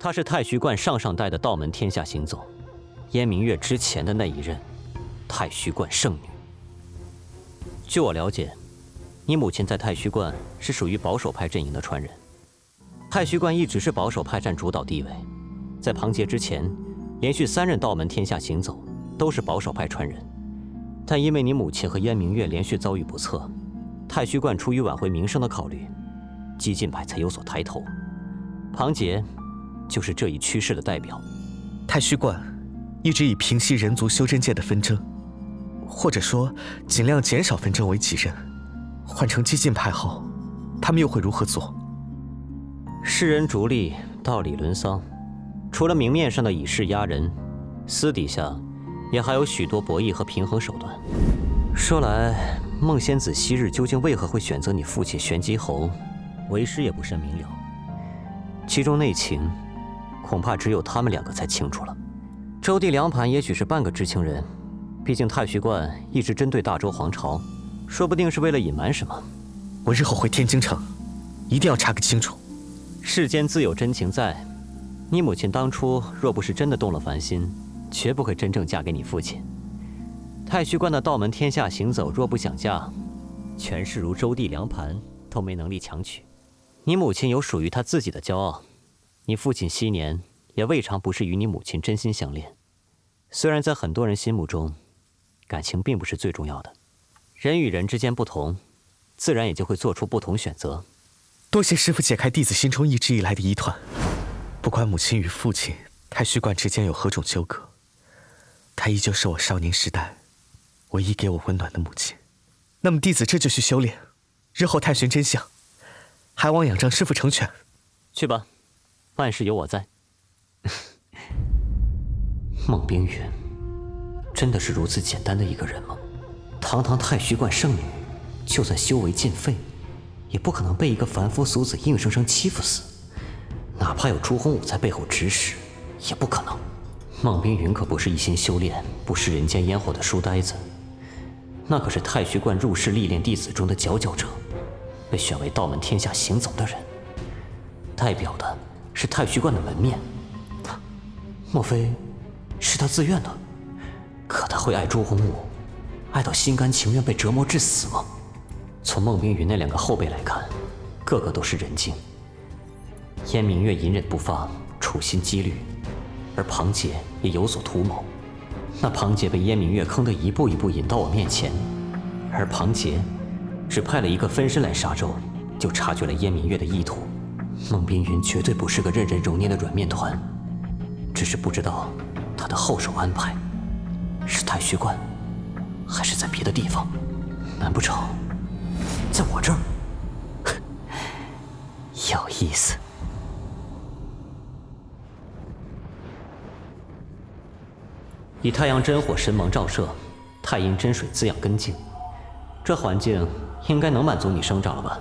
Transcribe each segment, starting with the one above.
她是太虚观上代的道门天下行走，燕明月之前的那一任太虚观圣女。据我了解，你母亲在太虚观是属于保守派阵营的传人。太虚观一直是保守派占主导地位，在庞杰之前，连续3任道门天下行走都是保守派传人。但因为你母亲和燕明月连续遭遇不测，太虚观出于挽回名声的考虑，激进派才有所抬头。庞杰就是这一趋势的代表。太虚观一直以平息人族修真界的纷争，或者说尽量减少纷争为己任。换成激进派后，他们又会如何做？世人逐利，道理沦丧。除了明面上的以势压人，私底下也还有许多博弈和平衡手段。说来，孟仙子昔日究竟为何会选择你父亲玄机侯，为师也不甚明了。其中内情，恐怕只有他们2个才清楚了。周地梁盘也许是半个知情人，毕竟太虚观一直针对大周皇朝，说不定是为了隐瞒什么。我日后回天京城，一定要查个清楚。世间自有真情在，你母亲当初若不是真的动了凡心，绝不会真正嫁给你父亲。太虚观的道门天下行走，若不想嫁，权势如周地梁盘都没能力强取。你母亲有属于她自己的骄傲，你父亲昔年也未尝不是与你母亲真心相恋。虽然在很多人心目中，感情并不是最重要的，人与人之间不同，自然也就会做出不同选择。多谢师父解开弟子心中一直以来的疑团。不管母亲与父亲太虚观之间有何种纠葛，她依旧是我少年时代唯一给我温暖的母亲。那么弟子这就去修炼，日后探寻真相，还望仰仗师父成全。去吧，万事有我在。孟冰云真的是如此简单的一个人吗？堂堂太虚观圣女，就算修为尽废，也不可能被一个凡夫俗子硬生生欺负死。哪怕有朱洪武在背后指使，也不可能。孟冰云可不是一心修炼、不食人间烟火的书呆子，那可是太虚观入世历练弟子中的佼佼者，被选为道门天下行走的人，代表的是太虚观的门面。莫非是他自愿的？可他会爱朱洪武，爱到心甘情愿被折磨致死吗？从孟冰云那2个后辈来看，个个都是人精。燕明月隐忍不发，处心积虑，而庞杰也有所图谋。那庞杰被燕明月坑得一步一步引到我面前，而庞杰只派了一个分身来沙洲，就察觉了燕明月的意图。孟冰云绝对不是个任人揉捏的软面团，只是不知道他的后手安排是太虚观，还是在别的地方。难不成在我这儿？有意思。以太阳真火神芒照射，太阴真水滋养根茎，这环境应该能满足你生长了吧？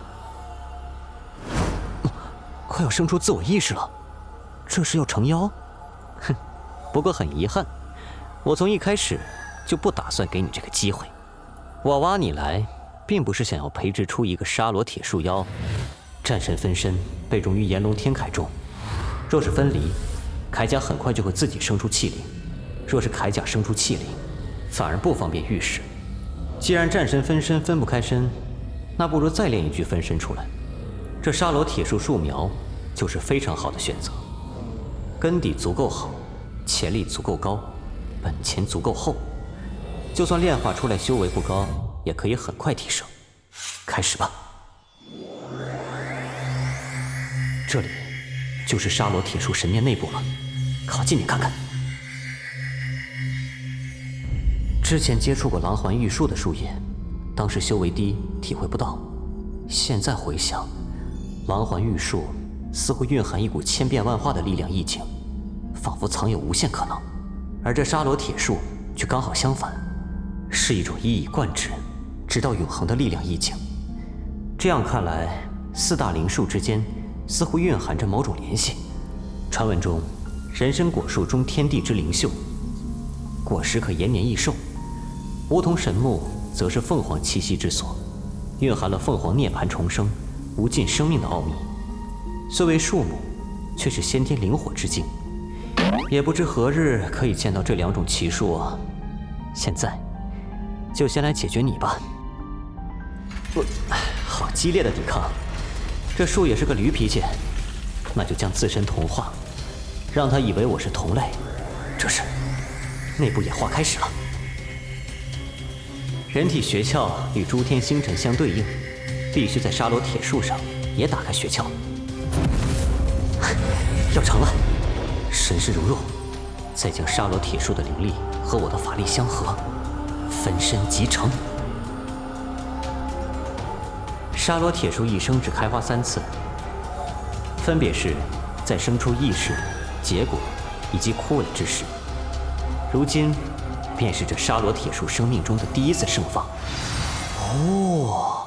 快要生出自我意识了，这是要成妖？哼，不过很遗憾，我从一开始就不打算给你这个机会。我挖你来，并不是想要培植出一个沙罗铁树妖。战神分身被融于炎龙天铠中，若是分离，铠甲很快就会自己生出气灵。若是铠甲生出气灵，反而不方便御食。既然战神分身分不开身，那不如再炼一具分身出来。这沙罗铁树树苗就是非常好的选择，根底足够好，潜力足够高，本钱足够厚，就算炼化出来修为不高，也可以很快提升。开始吧。这里就是沙罗铁树神殿内部了，靠近点看看。之前接触过狼环玉树的树叶，当时修为低，体会不到。现在回想，狼环玉树似乎蕴含一股千变万化的力量意境，仿佛藏有无限可能。而这沙罗铁树却刚好相反，是一种一以贯之，直到永恒的力量意境。这样看来，4大灵树之间似乎蕴含着某种联系。传闻中，人参果树中天地之灵秀，果实可延年益寿；梧桐神木则是凤凰栖息之所，蕴含了凤凰涅槃重生、无尽生命的奥秘。虽为树木，却是先天灵火之境，也不知何日可以见到这2种奇术啊！现在，就先来解决你吧。好激烈的抵抗，这树也是个驴脾气，那就将自身同化，让他以为我是同类。这是内部演化开始了。人体穴窍与诸天星辰相对应，必须在沙罗铁树上也打开穴窍。要成了，神识融入，再将沙罗铁树的灵力和我的法力相合，分身即成。沙罗铁树一生只开花3次，分别是在生出意识、结果以及枯萎之时。如今，便是这沙罗铁树生命中的第1次盛放。哦，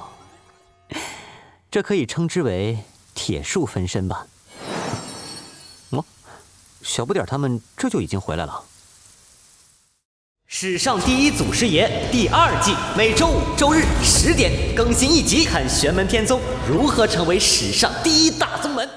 这可以称之为铁树分身吧？哦，小不点他们这就已经回来了。史上第一祖师爷第2季，每周5、周日10点更新1集，看玄门天宗如何成为史上第1大宗门。